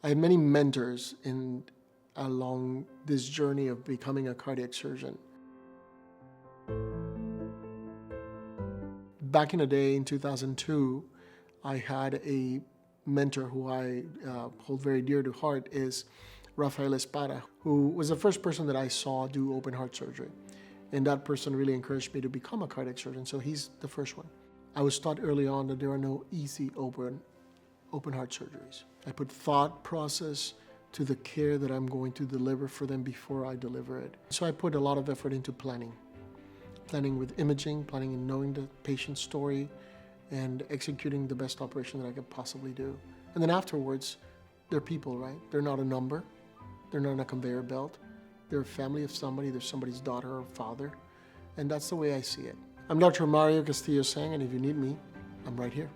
I had many mentors along this journey of becoming a cardiac surgeon. Back in the day, in 2002, I had a mentor who I hold very dear to heart, is Rafael Espara, who was the first person that I saw do open heart surgery. And that person really encouraged me to become a cardiac surgeon, so he's the first one. I was taught early on that there are no easy open heart surgeries. I put thought process to the care that I'm going to deliver for them before I deliver it. So I put a lot of effort into planning with imaging, planning and knowing the patient's story, and executing the best operation that I could possibly do. And then afterwards, they're people, right? They're not a number. They're not on a conveyor belt. They're a family of somebody. They're somebody's daughter or father. And that's the way I see it. I'm Dr. Castillo Sang, and if you need me, I'm right here.